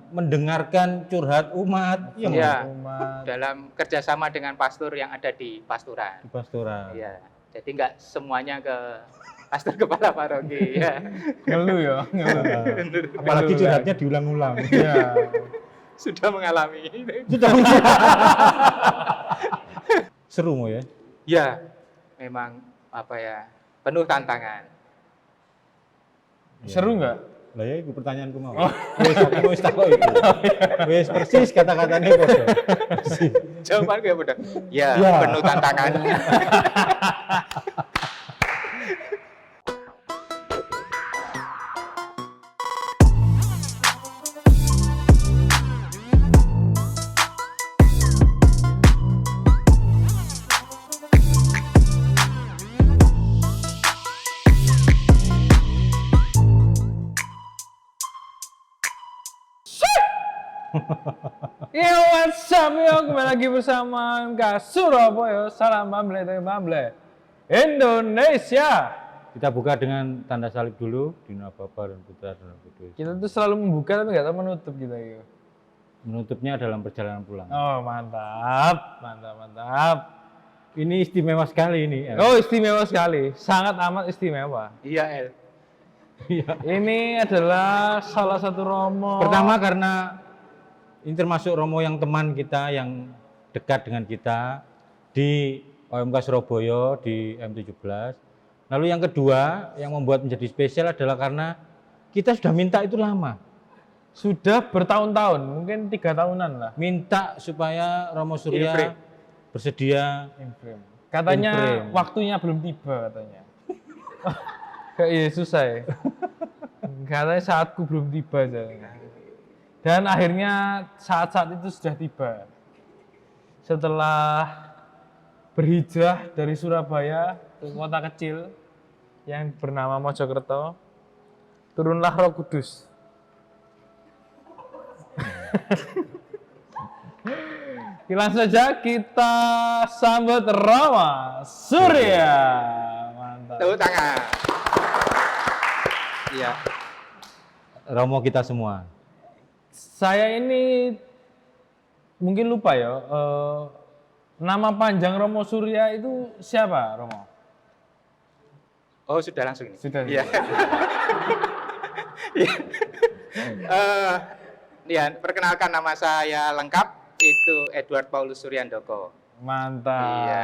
mendengarkan curhat umat Ya, umat. dalam kerjasama dengan pastor yang ada di pastoran. di pastoran. Iya, jadi nggak semuanya ke pastor kepala paroki. Ya. Ngeluh ya, ngeluh. Apalagi curhatnya diulang-ulang. Ya. Sudah mengalami. Seru Mo ya. Ya, memang apa ya, penuh tantangan. Seru nggak? Lah ya itu pertanyaanku mau. Wis takok iku. Wis persis kata-katanya padha. Jawabanku ya udah. Ya, Ya. penuh tantangan. Yo, what's up yo? Kembali lagi bersama MK Surabaya. Salam Bamble dari Bamble Indonesia. Kita buka dengan tanda salib dulu di nama Bapa dan Putra dan Roh Kudus. Kita tuh selalu membuka tapi nggak tahu menutup kita yo. Menutupnya dalam perjalanan pulang. Oh, mantap, mantap, mantap. Ini istimewa sekali ini. El. Oh, istimewa sekali, sangat amat istimewa. Iya, El. Ini adalah salah satu romo. Pertama karena ini termasuk romo yang teman kita yang dekat dengan kita di OMK Surabaya di M17. Lalu yang kedua yang membuat menjadi spesial adalah karena kita sudah minta itu lama. Sudah bertahun-tahun, mungkin 3 tahunan lah. Minta supaya Romo Surya Inframe. bersedia. Inframe. Katanya Inframe. waktunya belum tiba katanya. Kayak iya susah ya. Katanya saatku belum tiba katanya. Dan akhirnya saat-saat itu sudah tiba. Setelah berhijrah dari Surabaya ke kota kecil yang bernama Mojokerto, turunlah Roh Kudus. Langsung saja kita sambut Roma Surya. Mantap. Tepuk tangan. Iya. Romo kita semua. Saya ini mungkin lupa ya, nama panjang Romo Surya itu siapa, Romo? Oh, sudah langsung ini. Sudah. Iya. Ya, perkenalkan nama saya lengkap itu Edward Paulus Suryandoco. Mantap. Iya.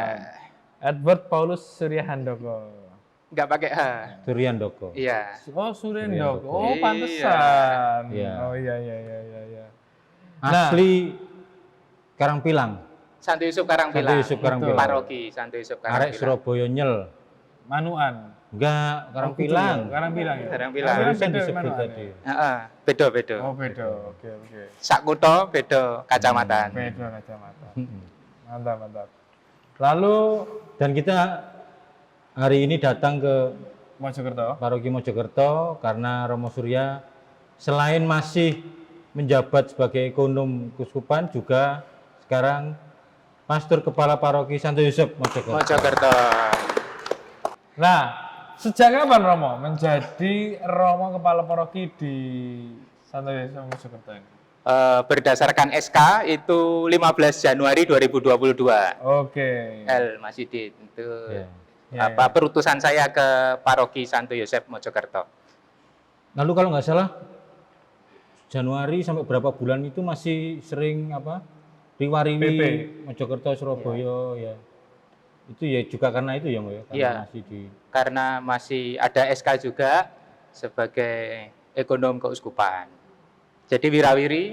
Edward Paulus Surya Handoko. Nggak pakai H. Suryandoko. Iya. Oh, Suryandoko. Oh, Iya. pantesan. Iya. Oh, iya. Asli Karangpilang. Santo Yusuf Karangpilang. Santo Yusuf Karangpilang. Paroki Santo Yusuf Arek Karangpilang. Surabaya nyel. Manuan. Enggak, Karangpilang. Karangpilang ya. Karangpilang. Barusan beda disebut Manuan tadi. ya? Heeh, beda-beda. Oh, beda. Oke. Sakutho beda kacamatan. Beda kacamata. Mm-mm. Mantap. Lalu Dan kita hari ini datang ke Mojokerto. Paroki Mojokerto karena Romo Surya selain masih menjabat sebagai ekonom Kuskupan juga sekarang Pastor Kepala Paroki Santo Yusuf Mojokerto. Mojokerto. Nah, sejak kapan Romo menjadi Romo Kepala Paroki di Santo Yusuf Mojokerto ini? Berdasarkan SK itu 15 Januari 2022. Oke. L Mas Yudit itu Ya. perutusan saya ke Paroki Santo Yosef Mojokerto. Lalu kalau nggak salah Januari sampai berapa bulan itu masih sering riwariwi PP. Mojokerto Surabaya ya. Itu ya juga karena itu ya Mo ya. Karena Iya. masih di Karena masih ada SK juga sebagai ekonom keuskupan. Jadi wirawiri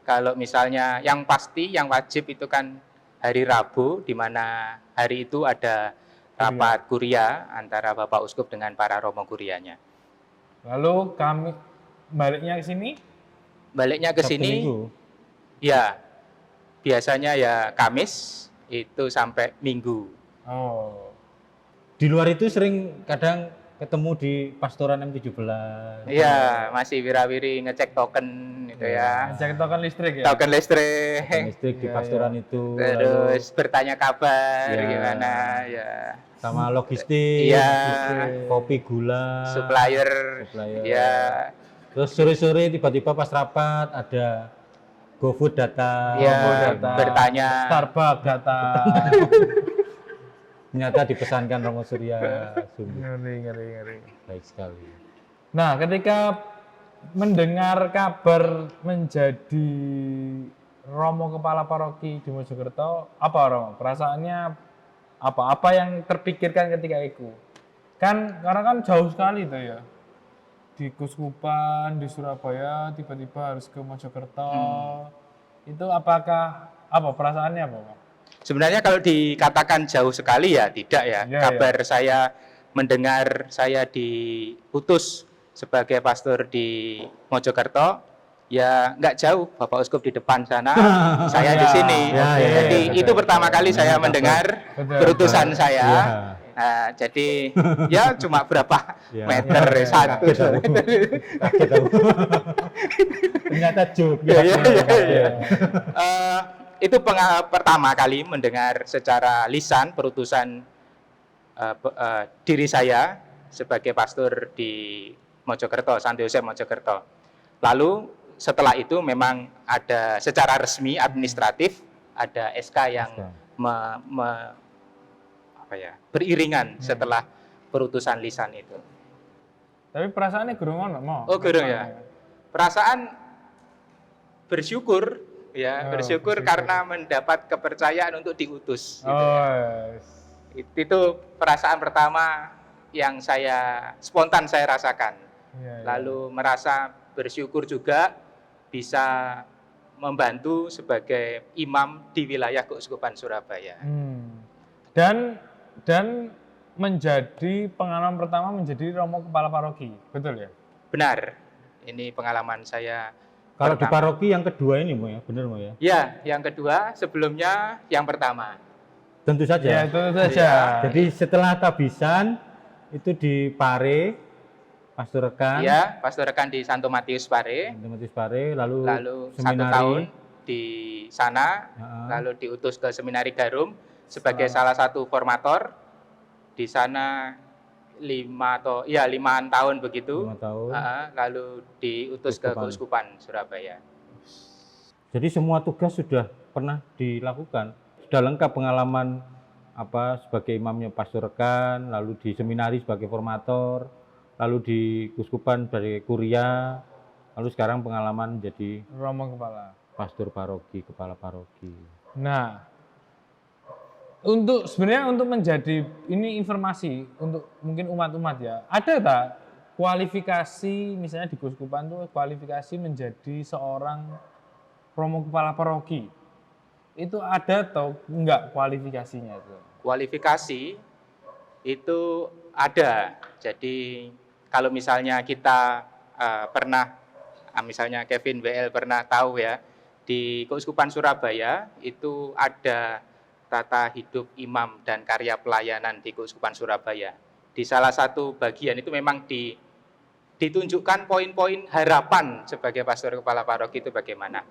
kalau misalnya yang pasti yang wajib itu kan hari Rabu di mana hari itu ada rapat kuria antara Bapak Uskup dengan para romo kurianya. Lalu kami baliknya ke sini. Baliknya ke Sabtu sini Minggu. ya biasanya ya Kamis itu sampai Minggu. Oh. Di luar itu sering kadang ketemu di pastoran M17. Iya, masih wirawiri ngecek token itu ya. Cek token listrik ya. Token listrik. Listrik di Iya, pastoran itu. Terus bertanya kabar Iya. gimana ya. Sama logistik, Iya. kopi gula, Supplier. supplier. Ya. Terus sore-sore tiba-tiba pas rapat ada GoFood datang. Ya, Romo datang, bertanya. Starbucks datang. Ternyata dipesankan Romo Surya. Sungguh Ngeri. baik sekali. Nah, ketika mendengar kabar menjadi Romo Kepala Paroki di Mojokerto, apa Romo? Perasaannya apa? Apa yang terpikirkan ketika itu? Karena kan jauh sekali tuh ya. Di Kuskupan, di Surabaya, tiba-tiba harus ke Mojokerto. Itu apa perasaannya apa, Pak? Sebenarnya kalau dikatakan jauh sekali ya tidak ya. Iya, Kabar saya mendengar saya diutus sebagai pastor di Mojokerto, ya nggak jauh. Bapak Uskup di depan sana, saya di sini. Ya, ya, Jadi ya, itu pertama kali saya Benar, mendengar betul. keputusan saya. Iya. Nah, jadi ya cuma berapa Ya. meter Ya, ya, satu. Kaget aku. Kaget aku. Ternyata juga. Ya, ya, ya. Itu pertama kali mendengar secara lisan perutusan diri saya sebagai pastor di Mojokerto, Santo Yosef Mojokerto. Lalu setelah itu memang ada secara resmi administratif ada SK yang beriringan setelah perutusan lisan itu. Tapi perasaannya gurung ono, Mo. Oh, gurung ya. Perasaan bersyukur ya, Oh, bersyukur karena mendapat kepercayaan untuk diutus gitu Oh, ya. yes. Itu perasaan pertama yang spontan saya rasakan. Iya, iya. Lalu merasa bersyukur juga bisa membantu sebagai imam di wilayah Keuskupan Surabaya. Dan menjadi pengalaman pertama menjadi Romo Kepala Paroki, betul ya? Benar, ini pengalaman saya. Kalau di pertama. paroki yang kedua ini, Mo ya, benar Mo ya? Ya, yang kedua, sebelumnya yang pertama. Tentu saja. Ya, itu saja. Jadi setelah tabisan itu di Pare, Pastor Rekan, Iya, pastor rekan di Santo Matius Pare, Matius Pare, lalu 1 seminari, tahun di sana, Heeh. lalu diutus ke Seminari Garum sebagai salah satu formator. Di sana 5 tahun begitu. 5 tahun. Lalu diutus ke Keuskupan. Keuskupan Surabaya. Jadi semua tugas sudah pernah dilakukan. Sudah lengkap pengalaman sebagai imamnya Pastor Rekan, lalu di seminari sebagai formator, lalu di Kuskupan sebagai kuria, lalu sekarang pengalaman menjadi Romo Kepala. pastor paroki, kepala paroki. Nah, sebenarnya untuk menjadi ini informasi untuk mungkin umat-umat ya. Ada tak kualifikasi misalnya di Kuskupan tuh kualifikasi menjadi seorang Romo Kepala Paroki? Itu ada atau enggak kualifikasinya itu? Kualifikasi itu ada. Jadi kalau misalnya kita pernah, misalnya Kevin WL pernah tahu ya, di Keuskupan Surabaya itu ada tata hidup imam dan karya pelayanan di Keuskupan Surabaya. Di salah satu bagian itu memang ditunjukkan poin-poin harapan sebagai pastor kepala paroki itu bagaimana.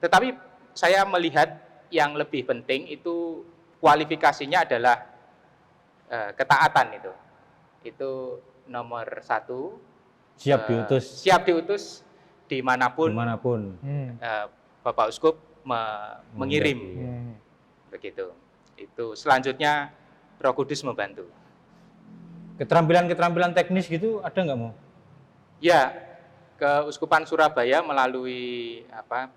Tetapi saya melihat yang lebih penting itu kualifikasinya adalah ketaatan itu. Itu nomor 1. Siap diutus Siap diutus dimanapun Bapak Uskup mengirim. Begitu. Itu selanjutnya Roh Kudus membantu. Keterampilan-keterampilan teknis gitu ada nggak Mo? Ya, Keuskupan Surabaya melalui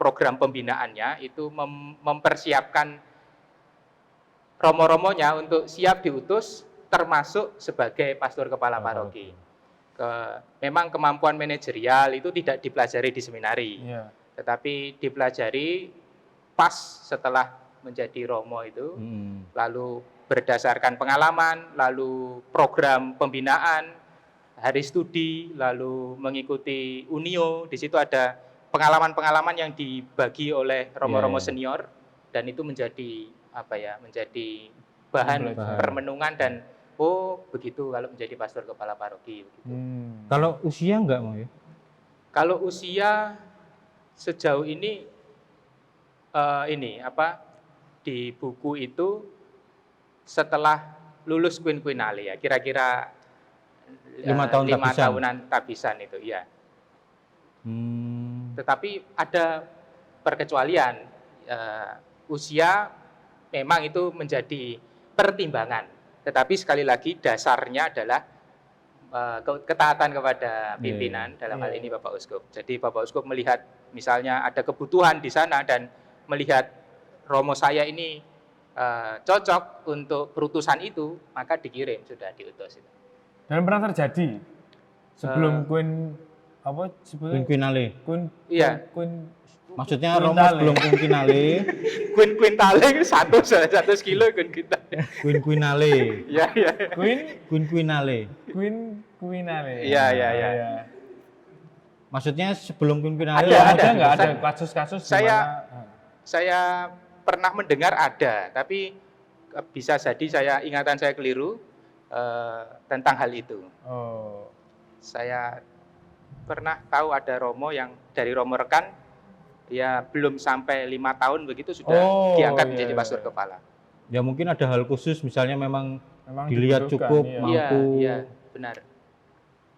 program pembinaannya itu mempersiapkan romo-romonya untuk siap diutus termasuk sebagai pastor kepala paroki. Memang kemampuan manajerial itu tidak dipelajari di seminari, tetapi dipelajari pas setelah menjadi romo itu, lalu berdasarkan pengalaman, lalu program pembinaan, hari studi, lalu mengikuti Unio. Di situ ada pengalaman-pengalaman yang dibagi oleh romo-romo senior, dan itu menjadi menjadi bahan permenungan dan begitu kalau menjadi pastor kepala paroki. Begitu. Kalau usia enggak Mo ya? Kalau usia sejauh ini di buku itu setelah lulus quinquennale ya, kira-kira 5 tahun 5 tabisan. tahunan tabisan itu, ya. Hmm. Tetapi ada perkecualian, usia memang itu menjadi pertimbangan. Tetapi sekali lagi dasarnya adalah ketaatan kepada pimpinan, dalam hal ini Bapak Uskup. Jadi Bapak Uskup melihat misalnya ada kebutuhan di sana dan melihat romo saya ini cocok untuk perutusan itu, maka dikirim, sudah diutus itu. Dan pernah terjadi sebelum Queen apa sebelum Quinquennale. Iya. Maksudnya Queen Romo Tale. sebelum Quinquennale. Quintale 1 kilo kita. Quinquennale. Ya, ya. Quinquennale. Queenale. Iya, iya, iya. Maksudnya sebelum Quinquennale Ada nggak ada Saya- kasus-kasus di saya- mana- Saya pernah mendengar ada, tapi bisa jadi ingatan saya keliru tentang hal itu. Oh. Saya pernah tahu ada romo yang dari romo rekan, ya belum sampai 5 tahun begitu sudah Oh, diangkat iya, menjadi iya. pastor kepala. ya mungkin ada hal khusus misalnya memang Memang dilihat dibutuhkan, cukup iya. Iya, mampu iya, benar.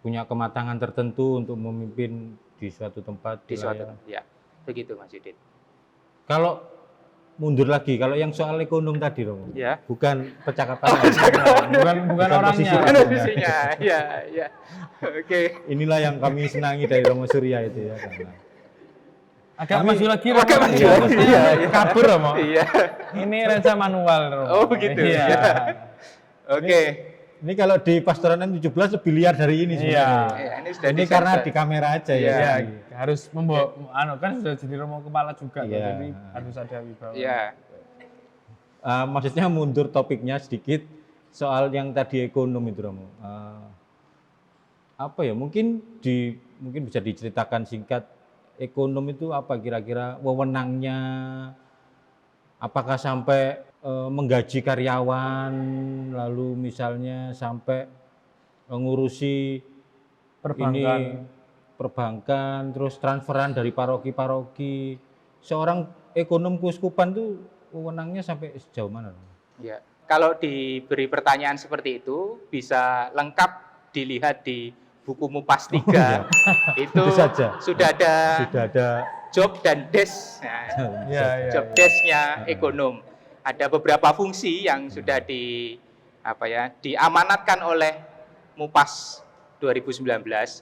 punya kematangan tertentu untuk memimpin di suatu tempat Di suatu, wilayah. ya, begitu Mas Yudit. Kalau mundur lagi, kalau yang soal ekonom tadi Romo, Ya. bukan percakapan. bukan orangnya. posisi. Posisinya, ya, ya. Oke. Inilah yang kami senangi dari Romo Surya itu ya. Karena Agak Kami- maju lagi. Agak Romo. maju. Harusnya Iya, iya. kabur Romo. Iya. Ini renca manual Romo. Oh, begitu. Iya. Oke. ini kalau di Pastoran M17 lebih liar dari ini Iya. sebenarnya. Ya, ini sudah Ini karena disensor. di kamera aja Iya. ya. Ya, harus membawa kan sudah jadi Romo kepala juga Iya. jadi harus ada wibawa. Iya. Maksudnya mundur topiknya sedikit soal yang tadi ekonom itu Romo. Apa ya? Mungkin bisa diceritakan singkat, ekonom itu apa kira-kira wewenangnya? Apakah sampai menggaji karyawan, lalu misalnya sampai ngurusi Perbankan. ini perbankan, terus transferan dari paroki-paroki. Seorang ekonom keuskupan tuh wewenangnya sampai sejauh mana? Ya. Kalau diberi pertanyaan seperti itu, bisa lengkap dilihat di buku Mupas 3. Itu Itu saja. sudah ada Sudah ada job dan desk. Nah, Iya, iya. job desk-nya ekonom. Ada beberapa fungsi yang sudah diamanatkan oleh Mupas 2019.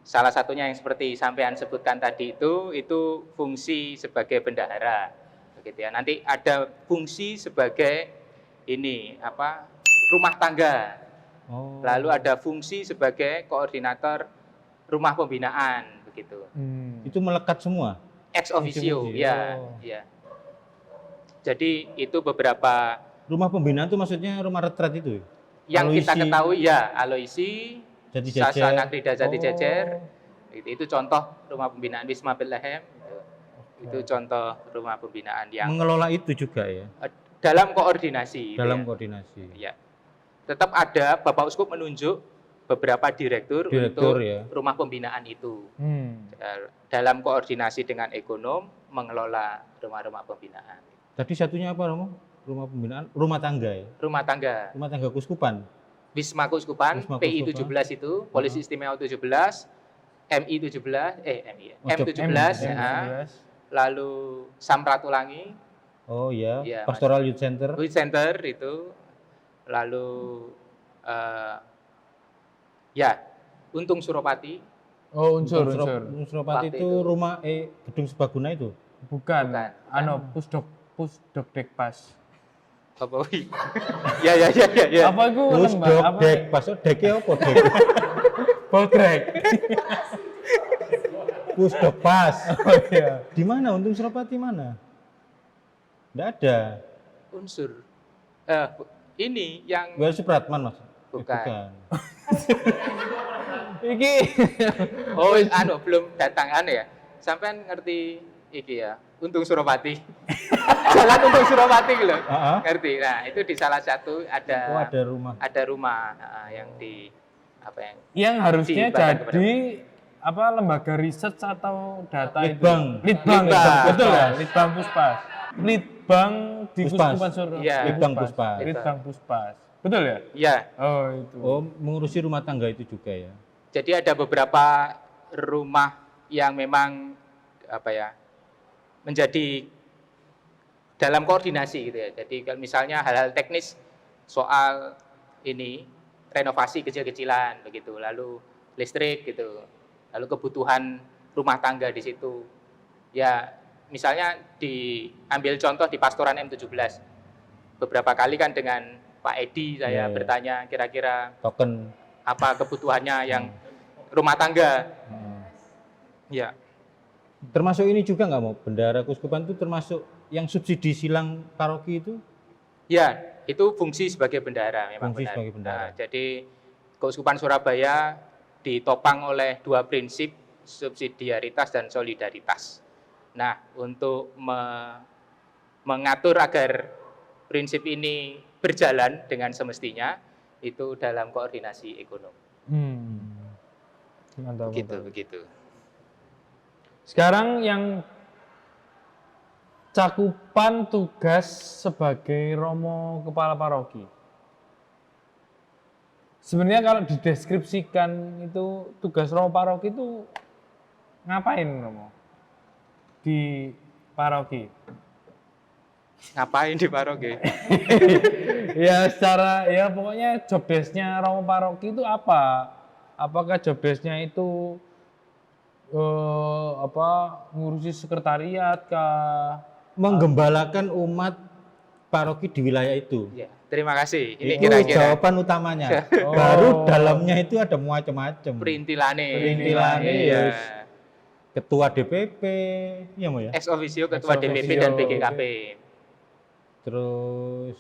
Salah satunya yang seperti sampean sebutkan tadi itu fungsi sebagai bendahara, begitu ya. Nanti ada fungsi sebagai rumah tangga. Oh. Lalu ada fungsi sebagai koordinator rumah pembinaan, begitu. Itu melekat semua. Ex officio, Fungsi-fungsi. ya, Oh. ya. Jadi itu beberapa Rumah pembinaan itu maksudnya rumah retret itu. yang kita Aloisi. ketahui, ya, Aloisi, Jati Jejer. Sasana Krida Jati Jejer, Oh. itu contoh rumah pembinaan Wisma Bethlehem, itu contoh rumah pembinaan yang Mengelola itu juga ya, dalam koordinasi. dalam ya. koordinasi. Ya. Tetap ada Bapak Uskup menunjuk beberapa direktur Direktur, untuk ya. rumah pembinaan itu. Hmm. Dalam koordinasi dengan ekonom mengelola rumah-rumah pembinaan. Tadi satunya apa Romo? Rumah pembinaan, rumah tangga ya. Rumah tangga Rumah tangga keuskupan. Wisma Keuskupan, Wisma PI Keuskupan. 17 itu, Polisi Istimewa 17, MI 17, Oh, M17, M17. ya. Lalu Samratulangi, Oh iya, Iya, Pastoral Youth Center. Youth Center itu, lalu Untung Suropati, Oh, unsur. Suropati Waktu itu itu. rumah gedung Sebaguna itu. Bukan. Bukan. Pusdok Dekpas. apa wih? Ya. Apa itu? Pusdok Apa? dek, pasok deknya apa dek? Botrek. Pusdok pas. Oh iya. Di mana? Untung Suropati mana? Nggak ada. Unsur. Ini yang Wel Supratman mas. Bukan. Iki. oh belum datang ya. Sampean ngerti iki ya, Untung Suropati. Jalan Untung Suropati lho. Ah, ah. Ngerti. Nah, itu di salah satu Oh ada ada rumah. rumah yang Yang harusnya Diibaratkan jadi lembaga riset atau data Litbang. itu. Litbang. Litbang. Betul ya? Litbang Puspas. Litbang di Puspas. Kuskupan Solo. Iya. Litbang Puspas. Litbang Puspas. Betul ya? Ya, Oh itu. Oh, mengurusi rumah tangga itu juga ya. jadi ada beberapa rumah yang memang apa ya menjadi dalam koordinasi gitu ya. Jadi kalau misalnya hal-hal teknis soal ini renovasi kecil-kecilan begitu, lalu listrik gitu, lalu kebutuhan rumah tangga di situ. Ya, misalnya diambil contoh di Pastoran M17. Beberapa kali kan dengan Pak Edi saya Iya, iya. bertanya kira-kira Token. apa kebutuhannya yang rumah tangga. Ya, Termasuk ini juga nggak mau bendahara keuskupan itu termasuk yang subsidi silang paroki itu? ya, itu fungsi sebagai bendahara memang Fungsi benar. sebagai bendahara. Nah, jadi Keuskupan Surabaya ditopang oleh dua prinsip subsidiaritas dan solidaritas. Nah, untuk mengatur agar prinsip ini berjalan dengan semestinya itu dalam koordinasi ekonomi. Mantap, Begitu, mantap. begitu. Sekarang yang cakupan tugas sebagai Romo Kepala Paroki. Sebenarnya kalau dideskripsikan itu tugas Romo Paroki itu ngapain Romo? Di paroki. Ngapain di paroki? Ya secara ya pokoknya job desk-nya Romo Paroki itu apa? Apakah job desk-nya itu ngurusi sekretariat kah? Menggembalakan umat paroki di wilayah itu. Ya, terima kasih. Ini Itu kira-kira jawaban utamanya. Oh. Baru dalamnya itu ada macam-macam. perintilane. Perintilane, Iya. yes. Ketua DPP, ya mau ya. Ex officio Ketua Ex DPP officio. dan BGKP. Terus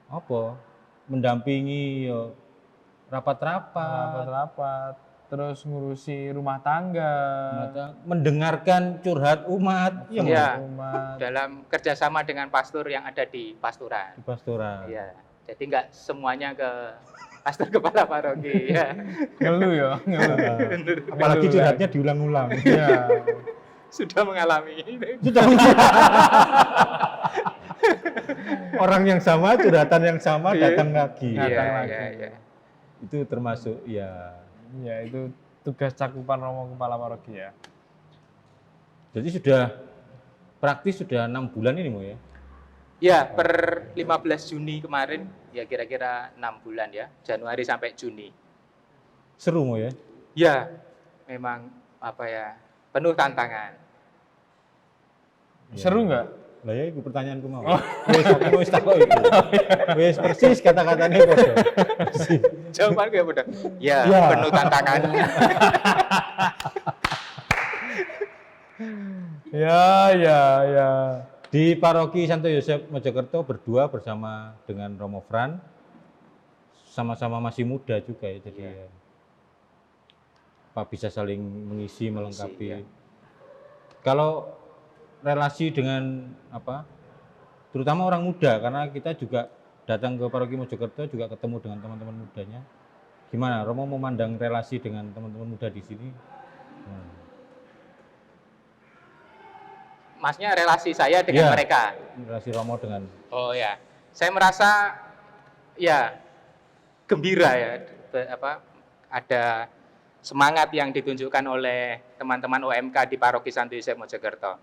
apa? Mendampingi yo rapat-rapat, Rapat-rapat, terus ngurusi rumah tangga, mendengarkan curhat umat, ya mau Iya. umat. Dalam kerjasama dengan pastor yang ada di pastoran. di pastoral. Iya. Jadi nggak semuanya ke pastor kepala paroki. Ya. Ngeluh ya, ngeluh. Apalagi Ngeluh, curhatnya diulang-ulang. Iya. Sudah mengalami. Sudah orang yang sama, curhatan yang sama datang lagi. Datang Iya, lagi. iya, iya. Itu termasuk ya. Ya itu tugas cakupan Romo Kepala Paroki ya. Jadi sudah praktis sudah 6 bulan ini mau ya. Ya, per 15 Juni kemarin, ya kira-kira 6 bulan ya, Januari sampai Juni. Seru mau ya. Ya, memang apa ya, penuh tantangan. Seru nggak? Lah ya itu pertanyaanku mau. Wes aku wis takok itu. Wes persis kata-katanya podo. Jawaban gue udah, ya, Ya. penuh tantangan. Ya. Di Paroki Santo Yosef Mojokerto berdua bersama dengan Romo Fran, sama-sama masih muda juga ya, jadi ya, Pak bisa saling mengisi, melengkapi. ya. Kalau relasi dengan apa, terutama orang muda, karena kita juga datang ke Paroki Mojokerto juga ketemu dengan teman-teman mudanya. Gimana Romo memandang relasi dengan teman-teman muda di sini? Masnya relasi saya dengan Iya. mereka. Relasi Romo dengan Oh ya, saya merasa ya gembira ya, ada semangat yang ditunjukkan oleh teman-teman OMK di Paroki Santo Yosef Mojokerto.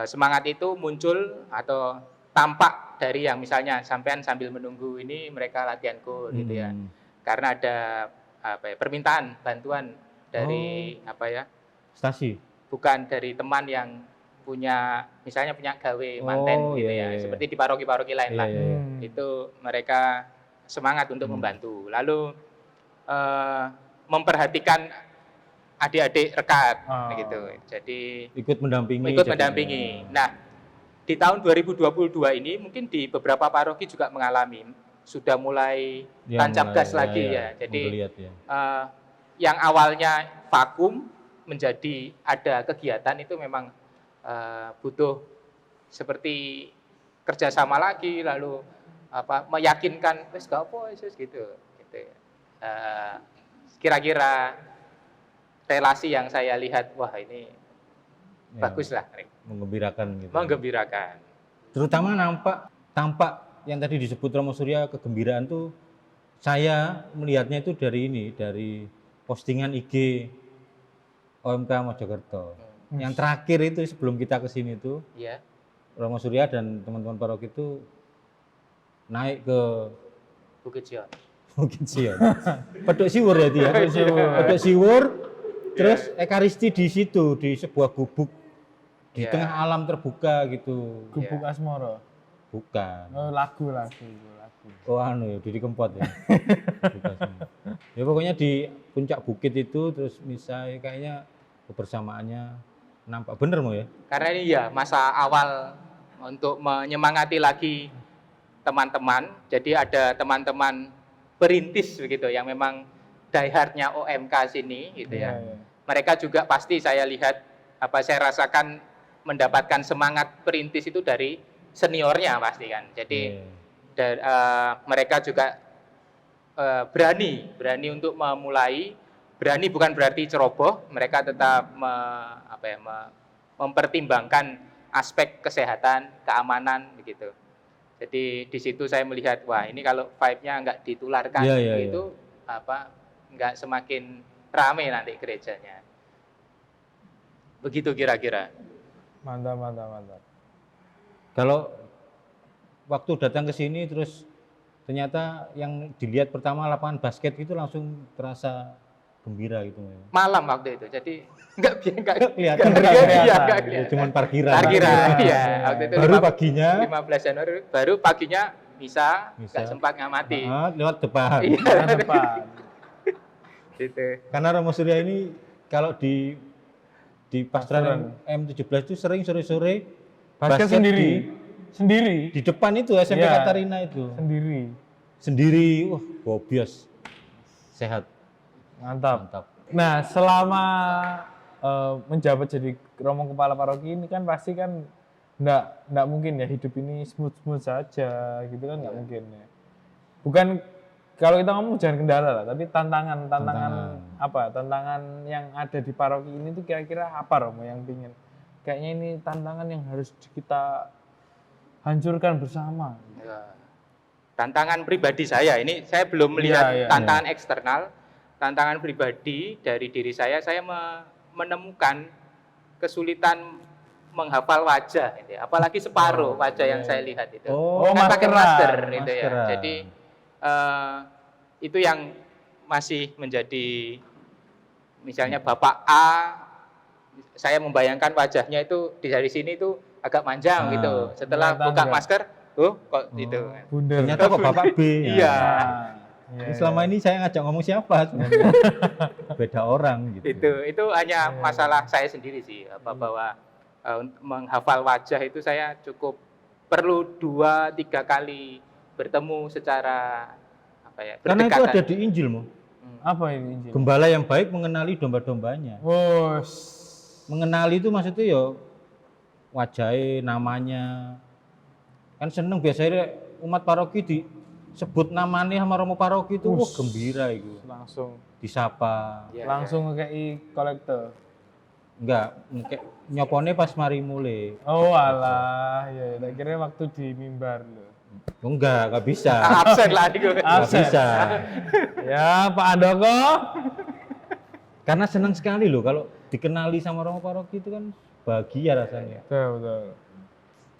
Semangat itu muncul atau tampak dari yang misalnya sampean sambil menunggu ini mereka latihan kur gitu ya, karena ada permintaan bantuan dari stasi. bukan dari teman yang misalnya punya gawe manten gitu ya, seperti di paroki-paroki lain lah. Itu mereka semangat untuk membantu. Lalu memperhatikan adik-adik rekat gitu. Jadi Ikut mendampingi. mendampingi. Nah, di tahun 2022 ini mungkin di beberapa paroki juga mengalami sudah mulai tancap gas lagi ya. Jadi menggeliat, ya. Yang awalnya vakum menjadi ada kegiatan itu memang butuh seperti kerjasama lagi, lalu meyakinkan wes gak apa gitu. Kira-kira relasi yang saya lihat, wah ini Ya, bagus lah, menggembirakan gitu. menggembirakan. Terutama tampak yang tadi disebut Romo Surya kegembiraan tuh saya melihatnya itu dari postingan IG OMK Mojokerto. Yang terakhir itu sebelum kita ke sini itu Iya. Romo Surya dan teman-teman paroki itu naik ke Bukit Sion. Bukit Sion. Pedok Siwur ya dia. Pedok Siwur. Terus ekaristi di situ di sebuah gubuk di Iya. tengah alam terbuka gitu. Gubuk Asmoro. Bukan. Oh, lagu. Oh anu ya, Didi Kempot ya. Bukan semua. Ya pokoknya di puncak bukit itu terus misalnya kayaknya kebersamaannya nampak bener mau ya. Karena ini ya masa awal untuk menyemangati lagi teman-teman. Jadi ada teman-teman perintis begitu yang memang diehardnya OMK sini gitu ya. Iya. Mereka juga pasti saya lihat saya rasakan mendapatkan semangat perintis itu dari seniornya pasti kan. Jadi mereka juga berani untuk memulai. Berani bukan berarti ceroboh, mereka tetap mempertimbangkan aspek kesehatan, keamanan begitu. Jadi di situ saya melihat wah ini kalau vibe-nya nggak ditularkan itu nggak semakin rame nanti gerejanya. Begitu kira-kira. Mantap. Kalau waktu datang ke sini terus ternyata yang dilihat pertama lapangan basket itu langsung terasa gembira gitu. Malam waktu itu, jadi nggak kelihatan. kelihatan. Cuman parkiran. Iya. Waktu itu baru paginya 15 Januari, baru paginya bisa. Nggak sempat ngamati. Lewat depan. Iya. Depan. Gitu. Karena Romo Surya ini kalau di pastoran M17 itu sering sore-sore basket sendiri. Di depan itu SMP Katarina itu. Sendiri. Wah, gobios. Sehat. Mantap. Nah, selama menjabat jadi Romo Kepala Paroki ini kan pasti kan enggak mungkin ya hidup ini smooth saja gitu kan, enggak mungkin ya. Bukan kalau kita ngomong jangan kendala lah, tapi tantangan tantangan yang ada di paroki ini tuh kira-kira apa Romo yang pingin? Kayaknya ini tantangan yang harus kita hancurkan bersama. Ya. Tantangan pribadi saya ini saya belum melihat tantangan eksternal. Tantangan pribadi dari diri saya menemukan kesulitan menghafal wajah, gitu ya. Apalagi separuh wajah yang saya lihat itu. Kan pakai masker, gitu ya. Jadi itu yang masih menjadi, misalnya Bapak A, saya membayangkan wajahnya itu dari sini itu agak panjang gitu. Setelah buka masker, kok itu. Ternyata kok Bapak B. Iya. Selama ini saya ngajak ngomong siapa sebenarnya. Beda orang gitu. Itu hanya masalah saya sendiri sih, bahwa menghafal wajah itu saya cukup perlu 2-3 kali bertemu secara berdekatan. Karena itu ada di Injil, Mo. Apa ini Injil? Gembala yang baik mengenali domba-dombanya. Mengenali itu maksudnya ya wajahnya, namanya. Kan seneng biasanya umat paroki disebut namanya sama Romo Paroki itu gembira itu. Langsung disapa. Langsung ngekei kolektor. Enggak, nyopone pas mari mulai. Oh alah, ya tak kira waktu di mimbar loh. Enggak bisa. Absen lah itu. Enggak bisa. Ya Pak Andoko. Karena senang sekali loh kalau dikenali sama Romo Paroki itu kan bahagia rasanya. Betul.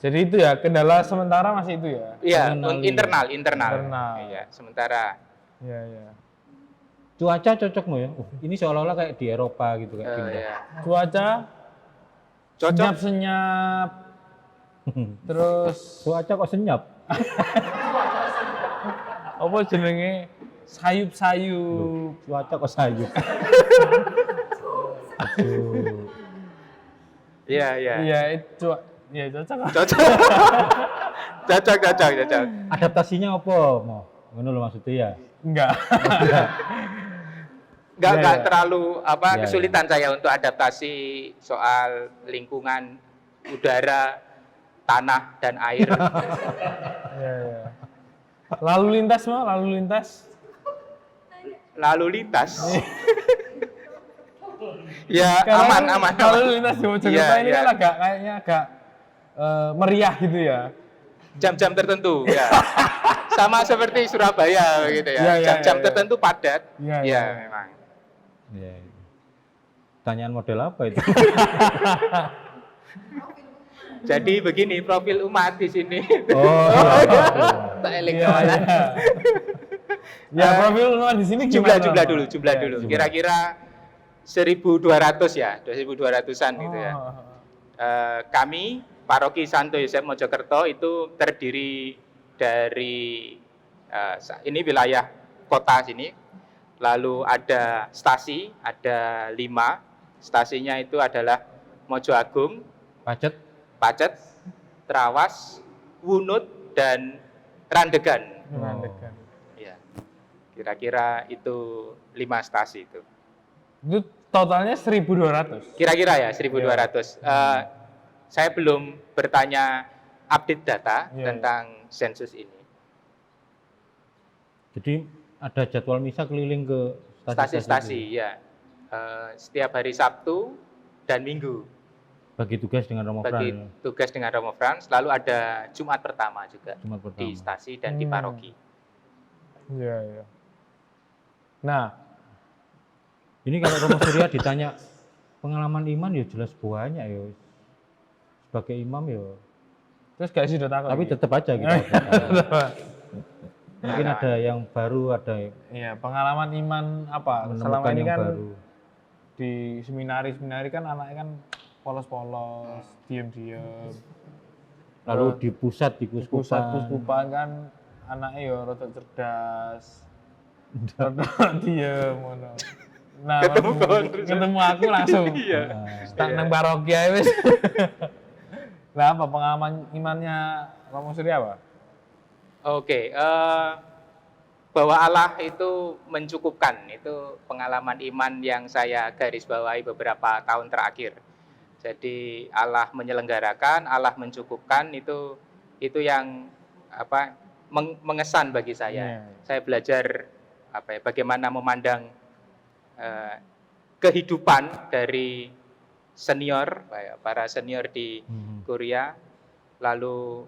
Jadi itu ya kendala sementara masih itu ya. Iya, internal. Iya, sementara. Iya. Cuaca cocok Mo ya. Ini seolah-olah kayak di Eropa gitu kayak pindah. Iya. Cuaca Cocok. senyap. Terus Cuaca kok senyap? apa jenenge sayup-sayup. Cuaca kok sayup. Aduh. Iya. Iya, itu ya cocok. Cocok. Adaptasinya apa, Mo? Ngono lho maksudnya ya. Enggak. Enggak terlalu kesulitan saya untuk adaptasi soal lingkungan udara, tanah dan air. Iya. Lalu lintas Mo, lalu lintas. Ya, aman. Lalu lintas di Mojokerto ini kan kayaknya agak meriah gitu ya. jam-jam tertentu ya. Sama seperti Surabaya gitu ya. Iya, iya, Jam-jam iya. tertentu padat. Iya, Ya, iya. memang. Ya. Tanyaan model apa itu? Jadi begini profil umat di sini. Oh, iya. Tak Iya, elektronik. iya. Ya, profil luar di sini Jumlah gimana, jumlah Pak? dulu, jumlah Ya, dulu. jumlah. Kira-kira 1.200 ya, 1.200-an gitu ya. Oh. Kami Paroki Santo Yosef Mojokerto itu terdiri dari ini wilayah kota sini. Lalu ada stasi, ada 5. Stasinya itu adalah Mojo Agung, Pacet. Pacet, Trawas, Wunut, dan Randegan. Menandakan. Ya, kira-kira itu 5 stasi itu. Itu totalnya 1.200. Kira-kira ya 1.200. Saya belum bertanya update data Iya, tentang sensus ini. Jadi ada jadwal misa keliling ke Stasi-stasi ya. Setiap hari Sabtu dan Minggu bagi tugas dengan Romo bagi Fran. tugas dengan Romo Frans. Lalu ada Jumat pertama juga Jumat pertama. di stasi dan di paroki. Iya, iya. Nah, Ini kalau Romo Surya ditanya pengalaman iman ya jelas banyak ya. Sebagai imam ya. terus gak sih udah takut? Tapi iki? tetap aja kita. Mungkin ada yang baru, ada yang Iya, pengalaman iman apa? Selama menemukan ini yang kan baru. di seminari kan anaknya kan polos-polos, diem-diem. Lalu di pusat, di Pusat kuskupan. kuskupan kan anaknya ya rada cerdas. Rada diem ngono. Nah, Ketemu waktu kawan terus. ketemu aku langsung. Iya. Tak nang paroki ae wis. Lah apa pengalaman imannya Romo Surya apa? Oke, bahwa Allah itu mencukupkan, itu pengalaman iman yang saya garis bawahi beberapa tahun terakhir. Jadi Allah menyelenggarakan, Allah mencukupkan, itu yang mengesan bagi saya. Iya. Saya belajar bagaimana memandang kehidupan dari senior, para senior di Korea, lalu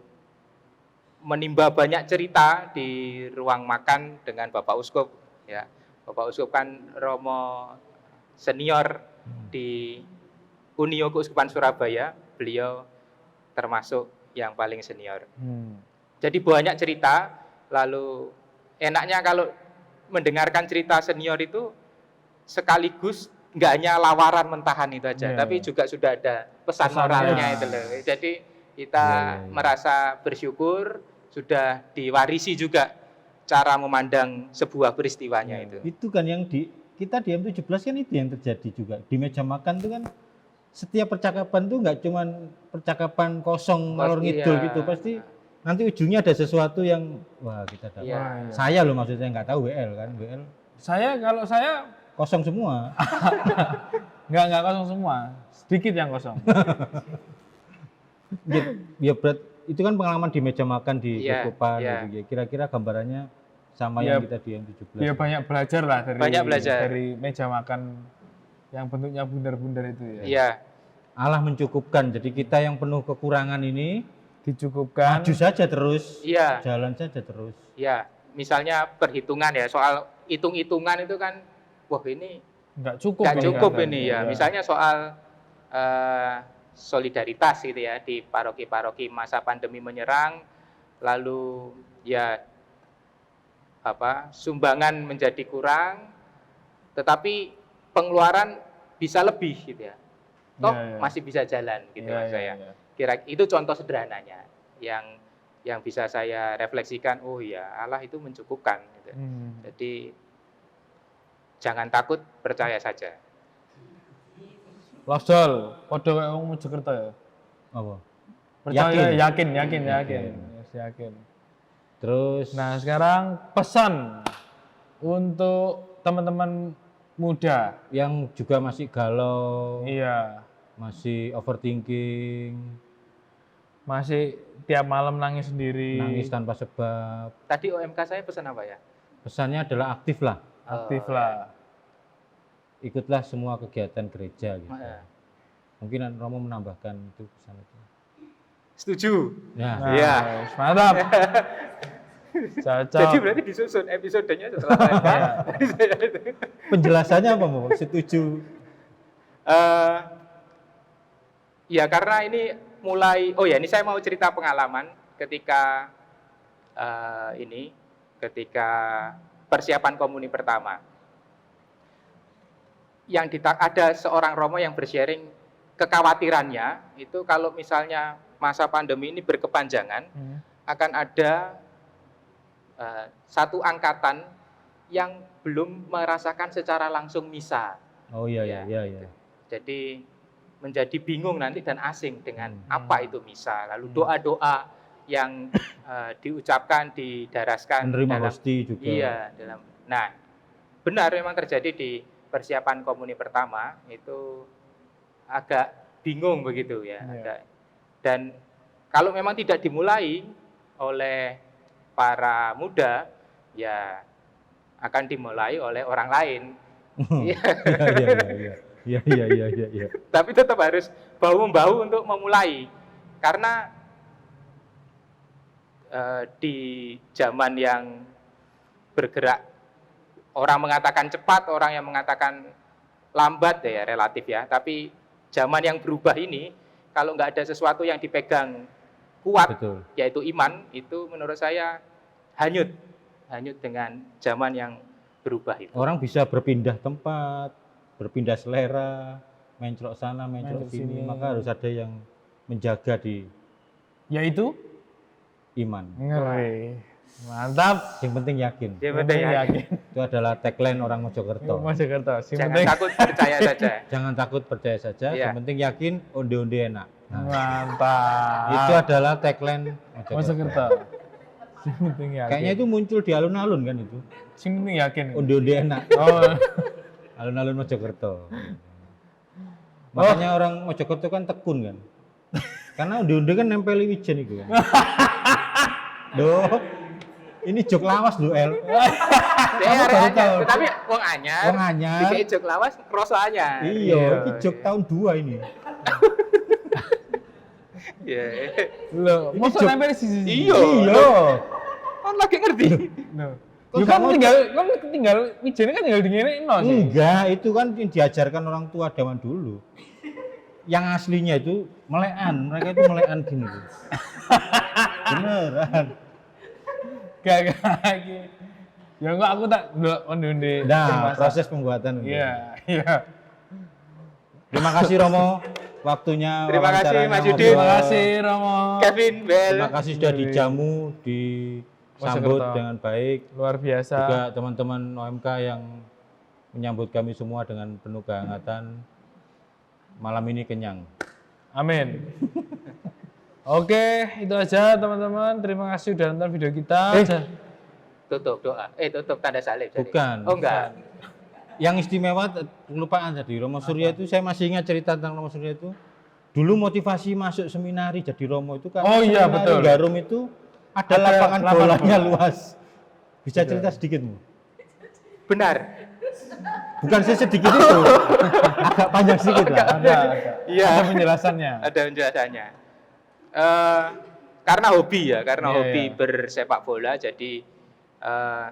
menimba banyak cerita di ruang makan dengan Bapak Uskup, ya. Bapak Uskup kan Romo senior di Unio Keuskupan Surabaya, beliau termasuk yang paling senior. Jadi banyak cerita, lalu enaknya kalau mendengarkan cerita senior itu sekaligus nggak hanya lawaran mentahan itu aja, Iya, tapi iya. juga sudah ada pesan Pesannya. moralnya itu loh. Jadi kita Iya. merasa bersyukur sudah diwarisi juga cara memandang sebuah peristiwanya Iya. itu. Itu kan yang kita di M17 kan itu yang terjadi juga. Di meja makan itu kan setiap percakapan tuh nggak cuman percakapan kosong ngalor Pasti, ngidul iya. gitu, pasti nanti ujungnya ada sesuatu yang wah kita dapat. Iya. Wah, iya. Saya loh maksudnya nggak tahu WL kan, WL Kalau saya kosong semua. nggak kosong semua, sedikit yang kosong. Ya berat itu kan pengalaman di meja makan di Iya, Keuskupan iya. gitu ya. Kira-kira gambarannya sama Iya. yang kita di M17. Ya banyak belajar lah Banyak belajar. dari meja makan yang bentuknya bundar-bundar itu ya. Iya, Allah mencukupkan. Jadi kita yang penuh kekurangan ini Dicukupkan. maju saja terus, iya, jalan saja terus. iya. Misalnya perhitungan ya, soal hitung-hitungan itu kan, wah ini Nggak cukup. nggak ini cukup katanya. ini ya. Misalnya soal solidaritas gitu ya di paroki-paroki masa pandemi menyerang, lalu ya sumbangan menjadi kurang, tetapi pengeluaran bisa lebih gitu ya. Toh Iya, iya. masih bisa jalan gitu Iya, mas iya, saya. iya. Kira itu contoh sederhananya yang bisa saya refleksikan. Oh ya Allah itu mencukupkan. Gitu. Jadi jangan takut, percaya saja. Losol, podo kayak wong Mojokerto ya. Apa? Percaya, Yakin. yakin. Yes, yakin. Terus Nah, sekarang pesan untuk teman-teman muda. yang juga masih galau, Iya, masih overthinking, masih tiap malam nangis sendiri. nangis tanpa sebab. Tadi OMK saya pesan apa ya? Pesannya adalah aktif lah, Aktif lah. ikutlah semua kegiatan gereja gitu. Iya. Mungkin Romo menambahkan itu pesan itu. Setuju. Ya. Nah, Iya. mantap. Cocok. Jadi berarti disusun episodenya setelah saya itu. Penjelasannya apa, Mo? Setuju. Ya karena ini oh ya ini saya mau cerita pengalaman ketika ketika persiapan komuni pertama. Ada seorang Romo yang bersharing kekhawatirannya itu kalau misalnya masa pandemi ini berkepanjangan akan ada satu angkatan yang belum merasakan secara langsung misa. Oh iya. Jadi menjadi bingung nanti dan asing dengan apa itu misa. Lalu doa-doa yang diucapkan, didaraskan Menerima dalam hosti juga. Iya, Nah, benar memang terjadi di persiapan komuni pertama itu agak bingung begitu ya. Dan kalau memang tidak dimulai oleh para muda, ya akan dimulai oleh orang lain. Iya. Tapi tetap harus bahu-membahu untuk memulai. Karena di zaman yang bergerak, orang mengatakan cepat, orang yang mengatakan lambat ya relatif ya. Tapi zaman yang berubah ini, kalau nggak ada sesuatu yang dipegang kuat, Betul. yaitu iman, itu menurut saya hanyut dengan zaman yang berubah itu. Orang bisa berpindah tempat, berpindah selera, mencrok sana, mencrok sini, maka harus ada yang menjaga di Yaitu iman. ngeri. Mantap. Yang penting yakin. Yang penting yakin. Itu adalah tagline orang Mojokerto. Mojokerto. Jangan takut, percaya saja. Jangan takut, percaya saja. Iya. Yang penting yakin, onde-onde enak. Nah, Mantap. itu adalah tagline Mojokerto. Mojokerto. Sing penting yakin. Kayaknya itu muncul di alun-alun kan itu. Sing penting yakin. Onde-onde enak. Oh. Alun-alun Mojokerto. Makanya orang Mojokerto kan tekun kan. Karena onde-onde kan nempel wijen itu kan. Loh, ini jok lawas lho, El. Saya baru tahu. Tapi wong anyar. Wong anyar. Dikei jok lawas kroso anyar. Iya, ini jok tahun 2 ini. Iya. Loh, mosok jok- nempel sisi. Iya. Iya. Kan lagi ngerti. Loh. Kok Kan kamu- tinggal wijene kan tinggal dingenekno sih. Enggak, itu kan yang diajarkan orang tua zaman dulu. Yang aslinya itu melekan, mereka itu melekan gini tuh. Beneran. Gak iki. Ya enggak aku tak ndelok onde-onde. Nah, proses pembuatan. itu. Iya, iya. Terima kasih Romo, waktunya. Terima kasih, wawancaranya, Mas Yudi. ngobrol. Terima kasih Romo. Kevin Bell. Terima kasih sudah dijamu, disambut Mojokerto. dengan baik. Luar biasa. Juga teman-teman OMK yang menyambut kami semua dengan penuh kehangatan. Malam ini kenyang. Amin. Oke, itu aja teman-teman. Terima kasih sudah nonton video kita. Tutup doa. Tutup tanda salib. jadi. Bukan. Oh enggak. Yang istimewa kelupaan tadi, Romo Surya itu saya masih ingat cerita tentang Romo Surya itu. Dulu motivasi masuk seminari jadi Romo itu Oh karena iya, seminari betul. Garum itu ada Ada lapangan lapangan bolanya bola. luas. Bisa cerita sedikit, Mu? Benar. Bukan sedikit itu, agak panjang sedikit lah. Ada. Iya. Ada penjelasannya. Ada penjelasannya. Karena hobi ya, karena Iya, hobi iya. bersepak bola. Jadi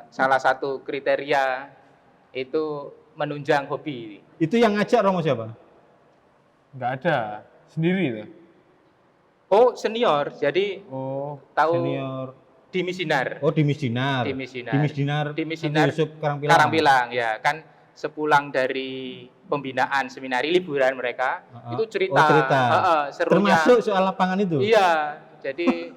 salah satu kriteria itu menunjang hobi. Itu yang ngajak Romo siapa? Enggak ada. Sendiri tuh. Oh senior, jadi Oh, tahu Senior. di Misinar. Oh di Misdinar. Di Misinar. Di Misdinar. Di Misinar, Santo Yusuf Karangpilang. Karangpilang ya kan sepulang dari pembinaan seminari liburan mereka itu cerita, Oh, cerita. serunya. Termasuk soal lapangan itu. Iya, jadi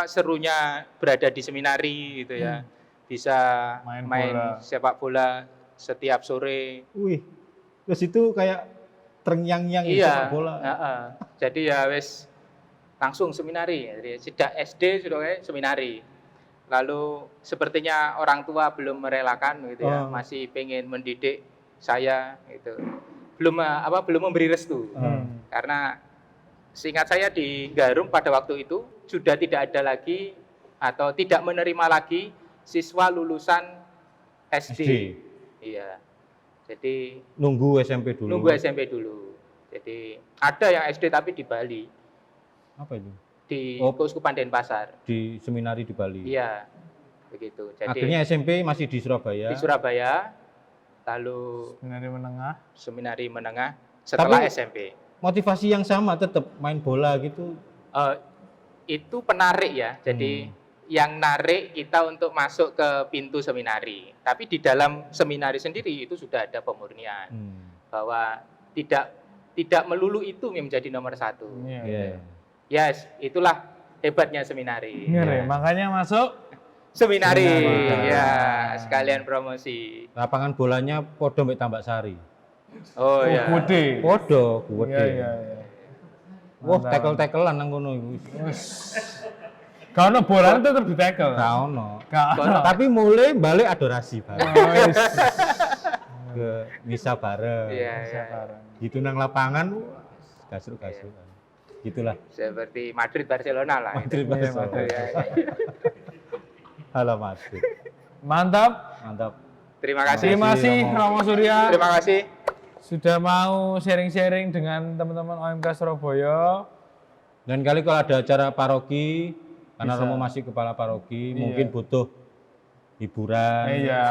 serunya berada di seminari gitu ya. Bisa Main main bola. sepak bola setiap sore. Wih. Terus itu kayak terngiang-ngiang Iya. sepak bola. Jadi ya wes langsung seminari. Jadi sejak SD sudah kayak seminari. Lalu sepertinya orang tua belum merelakan gitu ya, masih pengen mendidik saya gitu. Belum memberi restu. Karena seingat saya di Garum pada waktu itu sudah tidak ada lagi atau tidak menerima lagi siswa lulusan SD. Iya. Jadi Nunggu SMP dulu. nunggu SMP dulu. Jadi ada yang SD tapi di Bali. Apa itu? Di di Oh. Keuskupan Denpasar. di seminari di Bali. Iya, begitu. Jadi Akhirnya SMP masih di Surabaya. di Surabaya, lalu Seminari menengah. seminari menengah setelah Tapi- SMP. Motivasi yang sama tetap main bola gitu. Itu penarik ya. Jadi yang narik kita untuk masuk ke pintu seminari. Tapi di dalam seminari sendiri itu sudah ada pemurnian bahwa tidak melulu itu yang menjadi nomor satu. Iya. Iya. Yes, itulah hebatnya seminari. Ngeri, makanya masuk Seminari, Seminari. ya sekalian promosi. Lapangan bolanya podo mbek Tambak Sari. Oh ya. Gede. Podo, Iya, gede. iya, iya. Wah, Mantap. tekel-tekelan nang ngono iku. Kalau bola itu tetap di tackle. Ra ono. Kalau Tapi mulai balik adorasi bareng. wis. Ke misa bareng. Iya, iya. Gitu nang lapangan gasuk-gasuk. Gitulah. Seperti Madrid Barcelona lah. Madrid Iya, Barcelona. Madrid. Ya, ya. Halo Madrid. Mantap. Mantap. Terima kasih. Terima kasih Romo Surya Terima kasih. sudah mau sharing-sharing dengan teman-teman OMK Surabaya. Dan kali kalau ada acara paroki, karena Bisa. Romo masih kepala paroki, Iya. mungkin butuh hiburan. Iya.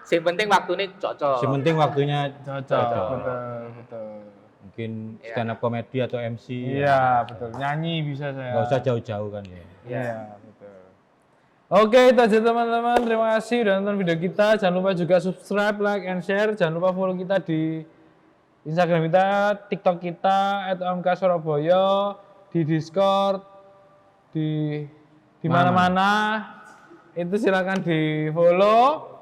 Yang penting waktunya cocok. Yang penting waktunya Cocok. Cocok. Betul, betul. mungkin Iya. stand up comedy atau MC. Iya, betul. Nyanyi bisa saya. Nggak usah jauh-jauh kan ya. Iya, betul. Oke, itu aja teman-teman. Terima kasih udah nonton video kita. Jangan lupa juga subscribe, like, and share. Jangan lupa follow kita di Instagram kita, TikTok kita, @omk_surabaya, di Discord, di mana-mana. Itu silakan di follow.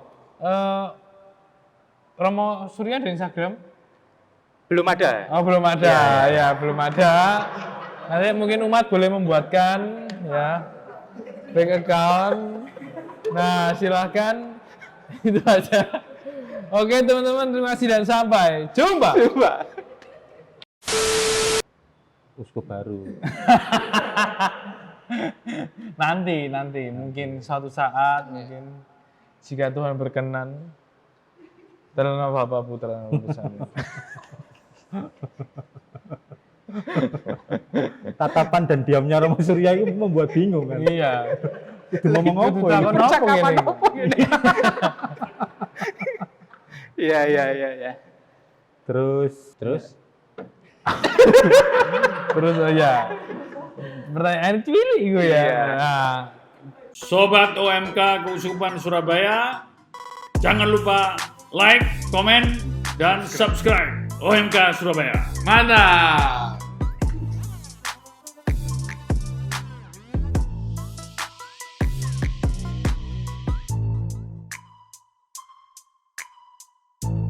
Romo Surya di Instagram? Belum ada. Oh, belum ada. Ya, belum ada. Nanti mungkin umat boleh membuatkan ya bank account. Nah, silahkan. Itu aja. Oke, teman-teman, terima kasih dan sampai jumpa. Uskup baru. Nanti mungkin suatu saat mungkin jika Tuhan berkenan. Terima Bapak Putra Pusan. Tatapan dan diamnya Romo Surya itu membuat bingung kan. Iya. Itu ngomong apa Itu ya? takon apa Percakapan ini? apa ini? Iya, iya, iya, iya. Terus Terus ya. Pertanyaan cilik gue ya. Iya. Nah, Sobat OMK Keuskupan Surabaya, jangan lupa like, komen, dan subscribe OMK Surabaya. mantap.